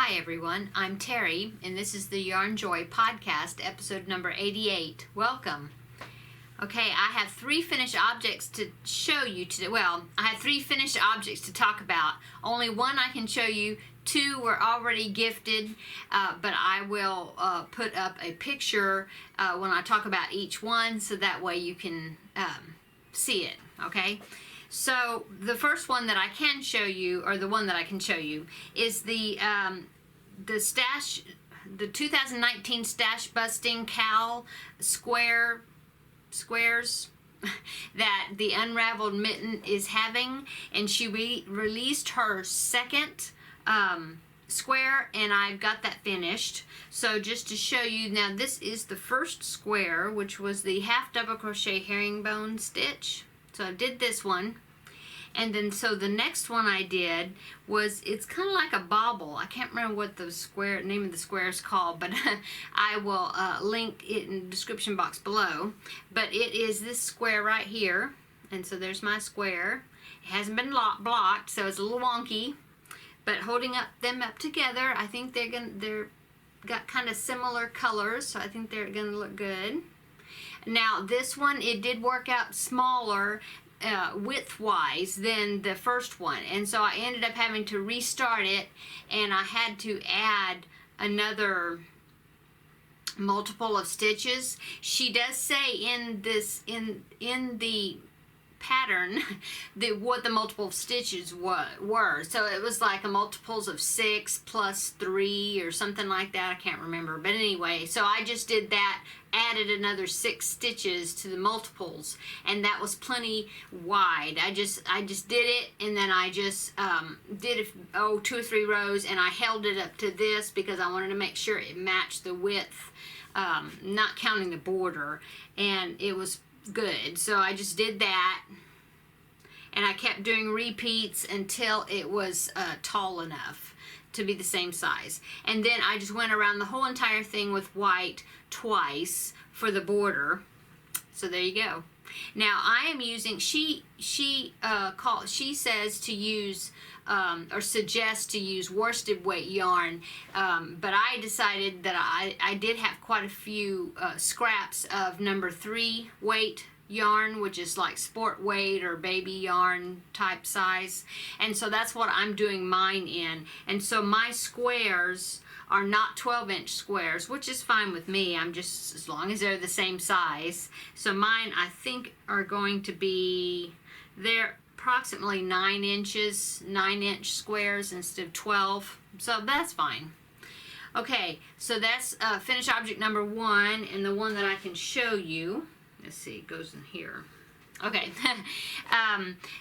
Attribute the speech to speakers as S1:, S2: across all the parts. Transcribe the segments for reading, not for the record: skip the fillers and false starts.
S1: Hi everyone, I'm Terry, and this is the Yarn Joy podcast, episode number 88. Welcome. Okay, I have three finished objects to show you today. Well, I have three finished objects to talk about. Only one I can show you. Two were already gifted, but I will put up a picture when I talk about each one, so that way you can see it, okay? So the first one that I can show you, or the one that I can show you, is the 2019 Stash Busting Cowl squares that the Unraveled Mitten is having, and she released her second square, and I've got that finished. So just to show you, now this is the first square, which was the half double crochet herringbone stitch. So I did this one, and then so the next one I did was, it's kind of like a bauble. I can't remember what the name of the square is called, but I will link it in the description box below. But it is this square right here, and so there's my square. It hasn't been blocked, so it's a little wonky, but holding them up together, I think they're got kind of similar colors, so I think they're gonna look good. Now this one, it did work out smaller width-wise than the first one, and so I ended up having to restart it, and I had to add another multiple of stitches. She does say in the pattern what the multiple of stitches were. So it was like a multiples of 6 plus 3 or something like that. I can't remember, but anyway, so I just did that, added another 6 stitches to the multiples, and that was plenty wide. I just did it, and then I just did 2 or 3 rows, and I held it up to this because I wanted to make sure it matched the width, not counting the border, and it was good. So I just did that, and I kept doing repeats until it was tall enough to be the same size, and then I just went around the whole entire thing with white twice for the border. So there you go. Now I am using, she says to use or suggests to use worsted weight yarn, but I decided that I did have quite a few scraps of number 3 weight yarn, which is like sport weight or baby yarn type size, and so that's what I'm doing mine in. And so my squares are not 12-inch squares, which is fine with me. I'm just, as long as they're the same size. So mine, I think, are going to be, they're approximately 9-inch squares instead of 12, so that's fine. Okay, so that's finished object number 1, and the one that I can show you, let's see, it goes in here. Okay,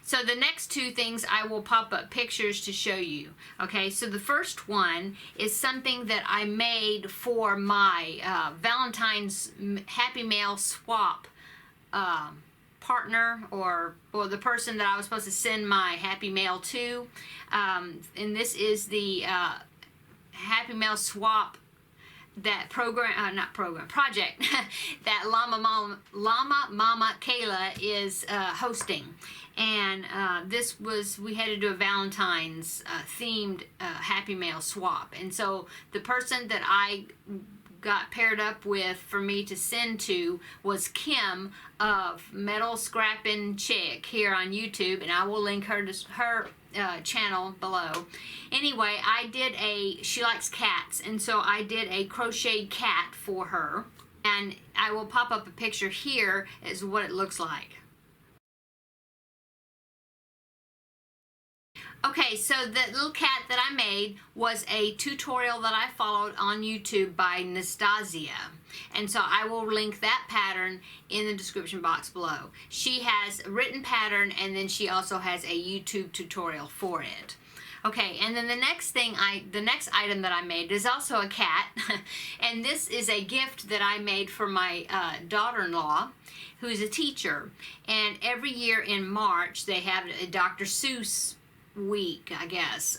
S1: so the next 2 things I will pop up pictures to show you. Okay, so the first one is something that I made for my Valentine's Happy Mail swap partner, or the person that I was supposed to send my Happy Mail to, and this is the Happy Mail swap, that project that Llama Mama Kayla is hosting. And we had to do a Valentine's themed Happy Mail swap, and so the person that I got paired up with for me to send to was Kim of Metal Scrappin' Chick here on YouTube, and I will link her channel below. Anyway, she likes cats, and so I did a crocheted cat for her, and I will pop up a picture here as what it looks like. Okay, so the little cat that I made was a tutorial that I followed on YouTube by Nastasia, and so I will link that pattern in the description box below. She has a written pattern, and then she also has a YouTube tutorial for it. Okay, and then the next item that I made is also a cat, and this is a gift that I made for my daughter-in-law, who's a teacher, and every year in March they have a Dr. Seuss week, I guess,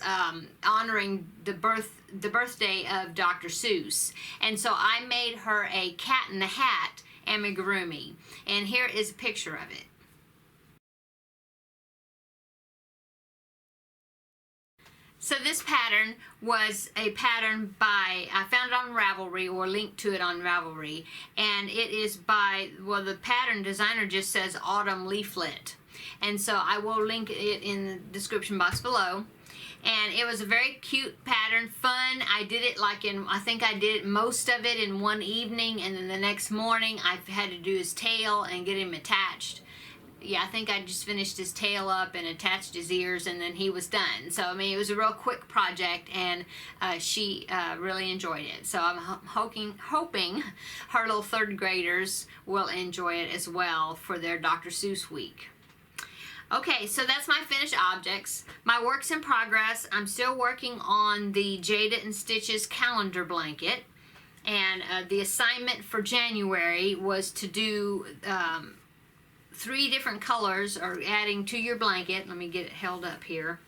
S1: honoring the birthday of Dr. Seuss, and so I made her a Cat in the Hat amigurumi, and here is a picture of it. So this pattern was a pattern by, I found it on Ravelry or linked to it on Ravelry, and it is by, well, the pattern designer just says Autumn Leaflet. And so I will link it in the description box below. And it was a very cute pattern, fun. I did it like I think I did most of it in one evening, and then the next morning I had to do his tail and get him attached. Yeah, I think I just finished his tail up and attached his ears, and then he was done. So, I mean, it was a real quick project, and she really enjoyed it. So I'm hoping her little third graders will enjoy it as well for their Dr. Seuss week. Okay, so that's my finished objects. My works in progress, I'm still working on the Jada and Stitches calendar blanket. And the assignment for January was to do 3 different colors, or adding to your blanket. Let me get it held up here.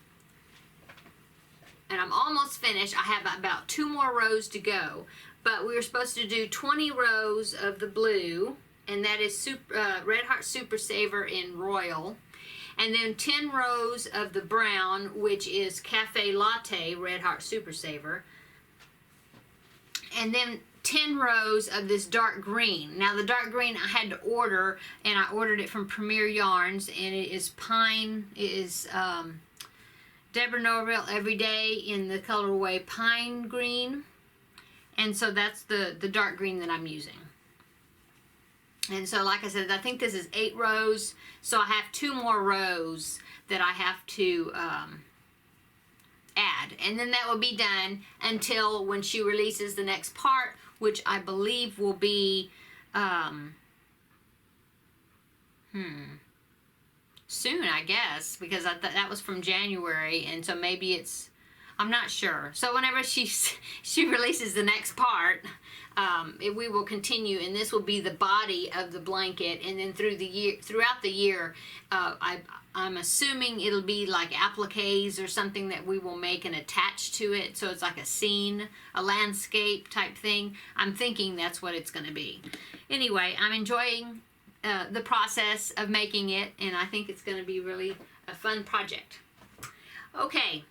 S1: And I'm almost finished. I have about 2 more rows to go. But we were supposed to do 20 rows of the blue, and that is Red Heart Super Saver in Royal. And then 10 rows of the brown, which is Cafe Latte Red Heart Super Saver. And then 10 rows of this dark green. Now the dark green I had to order, and I ordered it from Premier Yarns, and it is pine. It is Deborah Norville Everyday in the colorway Pine Green. And so that's the dark green that I'm using. And so, like I said, I think this is 8 rows, so I have 2 more rows that I have to add. And then that will be done until when she releases the next part, which I believe will be soon, I guess, because that was from January, and so maybe it's, I'm not sure. So whenever she releases the next part, we will continue, and this will be the body of the blanket, and then throughout the year, I'm assuming it'll be like appliques or something that we will make and attach to it, so it's like a scene, a landscape type thing. I'm thinking that's what it's going to be. Anyway, I'm enjoying the process of making it, and I think it's going to be really a fun project. Okay.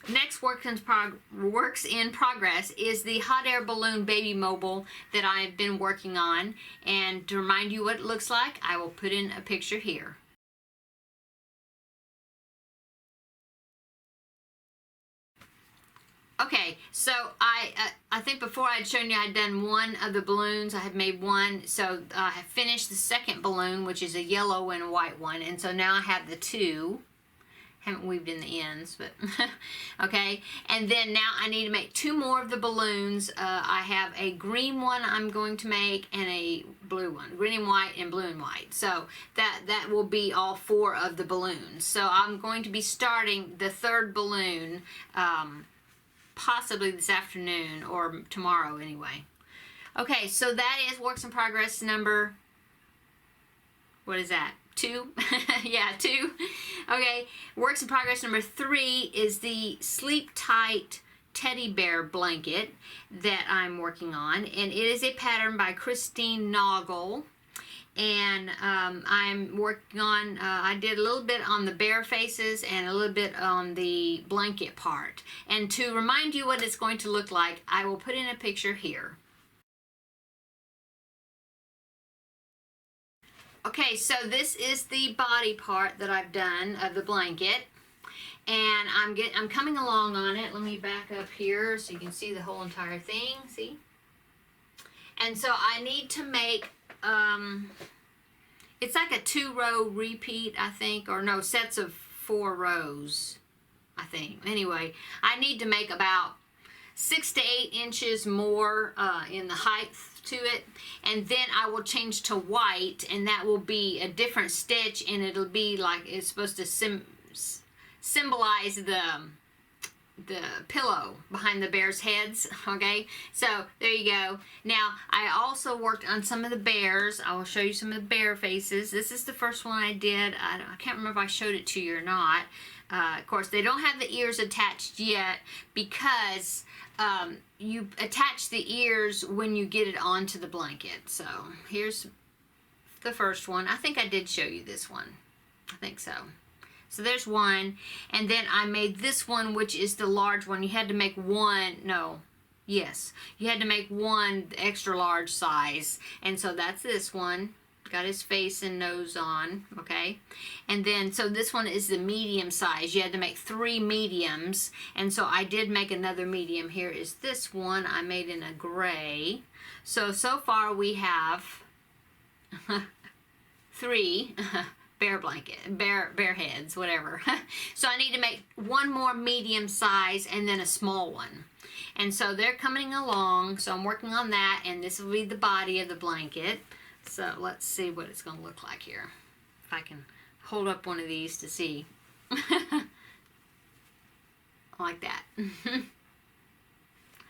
S1: Next works in progress is the hot air balloon baby mobile that I've been working on. And to remind you what it looks like, I will put in a picture here. Okay, so I think before I'd shown you I'd done one of the balloons. I had made one, so I have finished the second balloon, which is a yellow and a white one. And so now I have the 2. Haven't weaved in the ends, but okay. And then now I need to make 2 more of the balloons. I have a green one I'm going to make, and a blue one, green and white and blue and white. So that will be all 4 of the balloons. So I'm going to be starting the 3rd balloon possibly this afternoon or tomorrow anyway. Okay, so that is works in progress number, what is that? 2? Yeah, 2. Okay, works in progress number 3 is the Sleep Tight teddy bear blanket that I'm working on, and it is a pattern by Christine Noggle. And I'm working on, I did a little bit on the bear faces and a little bit on the blanket part. And to remind you what it's going to look like, I will put in a picture here. Okay, so this is the body part that I've done of the blanket, and I'm coming along on it. Let me back up here so you can see the whole entire thing. See? And so I need to make it's like a 2-row repeat, I think, or no, sets of 4 rows, I think. Anyway, I need to make about 6 to 8 inches more in the height to it, and then I will change to white, and that will be a different stitch, and it'll be like it's supposed to symbolize the pillow behind the bear's heads. Okay, so there you go. Now I also worked on some of the bears. I will show you some of the bear faces. This is the first one I did. I can't remember if I showed it to you or not. Of course, they don't have the ears attached yet because you attach the ears when you get it onto the blanket. So here's the first one. I think I did show you this one. I think so. So there's one. And then I made this one, which is the large one. You had to make one, no, yes. You had to make one extra large size. And so that's this one. Got his face and nose on, okay? And then, so this one is the medium size. You had to make 3 mediums. And so I did make another medium. Here is this one I made in a gray. So far we have 3 bear heads, whatever. So I need to make one more medium size and then a small one. And so they're coming along. So I'm working on that, and this will be the body of the blanket. So let's see what it's going to look like here. If I can hold up one of these to see. Like that.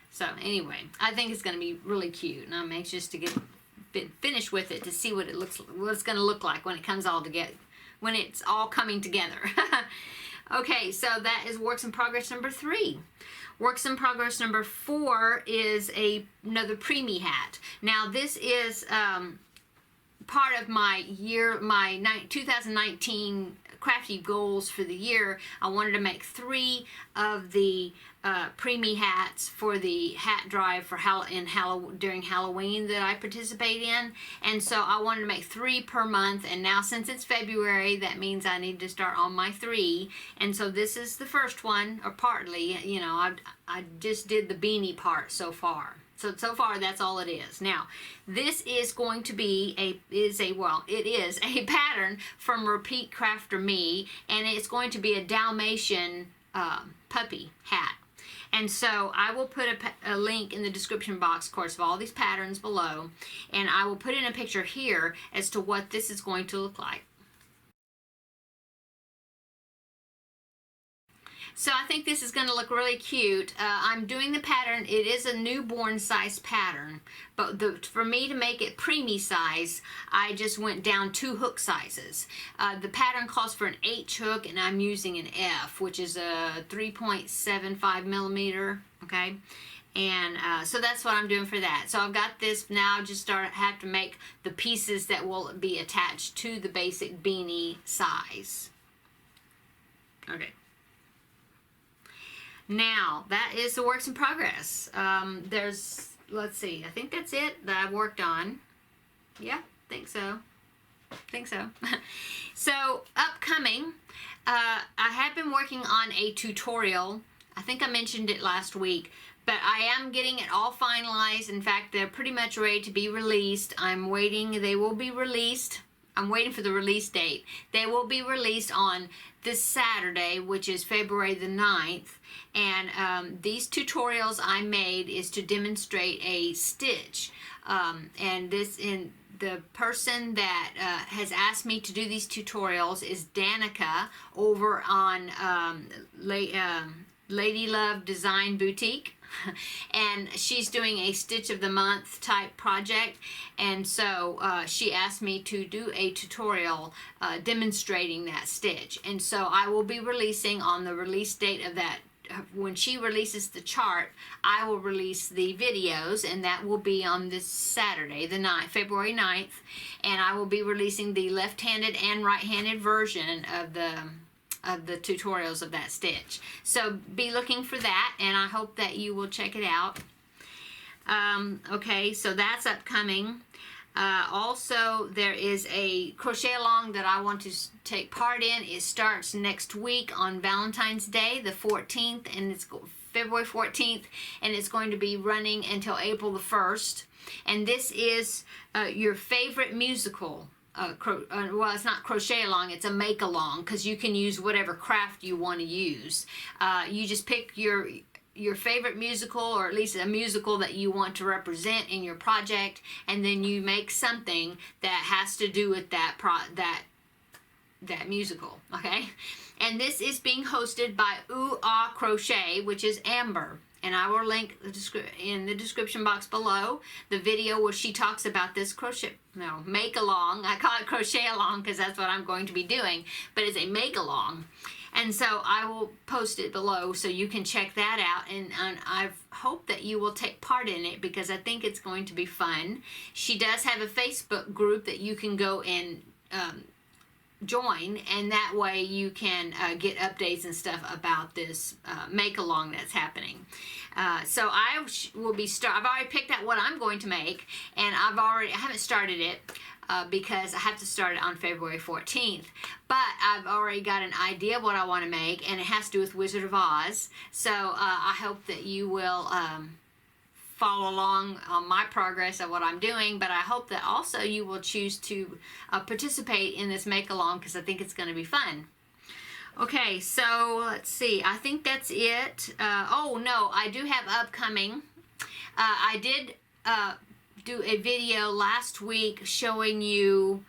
S1: So anyway, I think it's going to be really cute, and I'm anxious to get finished with it to see what it's going to look like when it comes all together, when it's all coming together. Okay, so that is works in progress number 3. Works in progress number 4 is another Preemie hat. Now this is part of my 2019 crafty goals for the year. I wanted to make 3 of the Preemie hats for the hat drive for during Halloween that I participate in. And so I wanted to make 3 per month, and now since it's February, that means I need to start on my 3. And so this is the first one, or partly, you know, I just did the beanie part so far. So far that's all it is. Now, this is going to be it is a pattern from Repeat Crafter Me, and it's going to be a Dalmatian puppy hat. And so I will put a link in the description box, of course, of all these patterns below, and I will put in a picture here as to what this is going to look like. So I think this is going to look really cute. I'm doing the pattern. It is a newborn size pattern, but for me to make it preemie size, I just went down 2 hook sizes. The pattern calls for an H hook, and I'm using an F, which is a 3.75 millimeter, okay? And so that's what I'm doing for that. So I've got this now. Just have to make the pieces that will be attached to the basic beanie size. Okay. Now, that is the works in progress. Let's see, I think that's it that I've worked on. Yeah, think so. So, upcoming, I have been working on a tutorial. I think I mentioned it last week, but I am getting it all finalized. In fact, they're pretty much ready to be released. I'm waiting. They will be released. I'm waiting for the release date. They will be released on this Saturday, which is February the 9th. And these tutorials I made is to demonstrate a stitch. And the person that has asked me to do these tutorials is Danica over on Lady Love Design Boutique. And she's doing a Stitch of the Month type project, and so she asked me to do a tutorial demonstrating that stitch. And so I will be releasing on the release date of that. When she releases the chart, I will release the videos, and that will be on this Saturday, the 9th, February 9th, and I will be releasing the left-handed and right-handed version of the tutorials of that stitch. So be looking for that, and I hope that you will check it out. Okay, so that's upcoming. Also, there is a crochet along that I want to take part in. It starts next week on Valentine's Day, the 14th, and it's February 14th, and it's going to be running until April the 1st. And this is your favorite musical. Well, it's not crochet along, it's a make along, because you can use whatever craft you want to use. You just pick your favorite musical, or at least a musical that you want to represent in your project, and then you make something that has to do with that musical, okay? And this is being hosted by Ooh Ah Crochet, which is Amber. And I will link in the description box below the video where she talks about this make along. I call it crochet along because that's what I'm going to be doing, but it's a make along. And so I will post it below so you can check that out, and I hope that you will take part in it because I think it's going to be fun. She does have a Facebook group that you can go and join, and that way you can get updates and stuff about this make along that's happening. So I will be I've already picked out what I'm going to make, and I haven't started it because I have to start it on February 14th. But I've already got an idea of what I want to make, and it has to do with Wizard of Oz. So I hope that you will follow along on my progress of what I'm doing, but I hope that also you will choose to participate in this make-along, because I think it's going to be fun. Okay, so let's see. I think that's it. Oh, no, I do have upcoming. I did do a video last week showing you...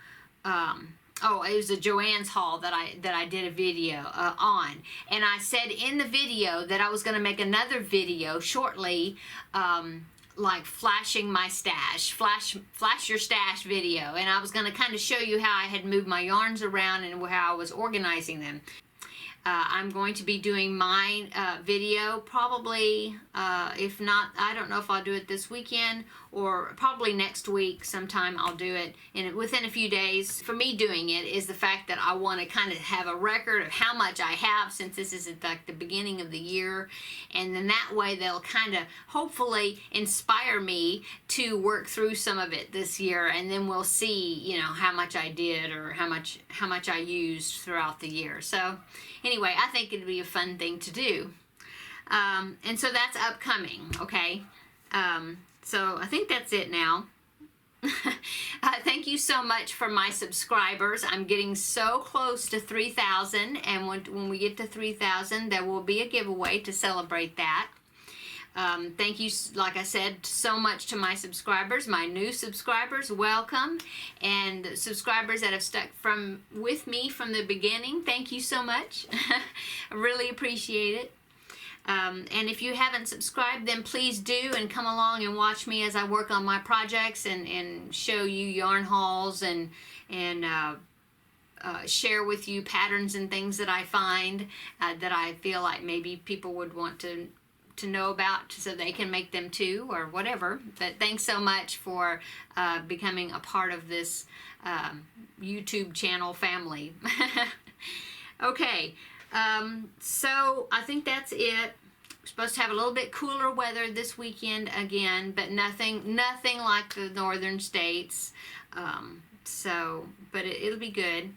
S1: oh, it was a Joann's haul that I did a video on, and I said in the video that I was going to make another video shortly, like flashing my stash, flash your stash video, and I was going to kind of show you how I had moved my yarns around and how I was organizing them. I'm going to be doing my video probably, if not, I don't know if I'll do it this weekend or probably next week sometime I'll do it within a few days. For me, doing it is the fact that I want to kind of have a record of how much I have, since this is like the beginning of the year, and then that way they'll kind of hopefully inspire me to work through some of it this year, and then we'll see, you know, how much I did or how much I used throughout the year. So anyway, I think it'd be a fun thing to do. And so that's upcoming, okay? So I think that's it now. Thank you so much for my subscribers. I'm getting so close to 3,000, and when we get to 3,000, there will be a giveaway to celebrate that. Thank you, like I said, so much to my subscribers, my new subscribers, welcome. And subscribers that have stuck with me from the beginning, thank you so much. I really appreciate it. And if you haven't subscribed, then please do, and come along and watch me as I work on my projects and show you yarn hauls and share with you patterns and things that I find that I feel like maybe people would want to know about, so they can make them too, or whatever. But thanks so much for becoming a part of this YouTube channel family. Okay, so I think that's it. We're supposed to have a little bit cooler weather this weekend again, but nothing like the northern states. But it'll be good.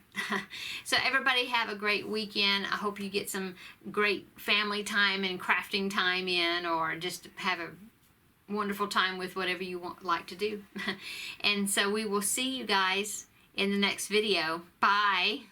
S1: So everybody have a great weekend. I hope you get some great family time and crafting time in, or just have a wonderful time with whatever you like to do. And so we will see you guys in the next video. Bye.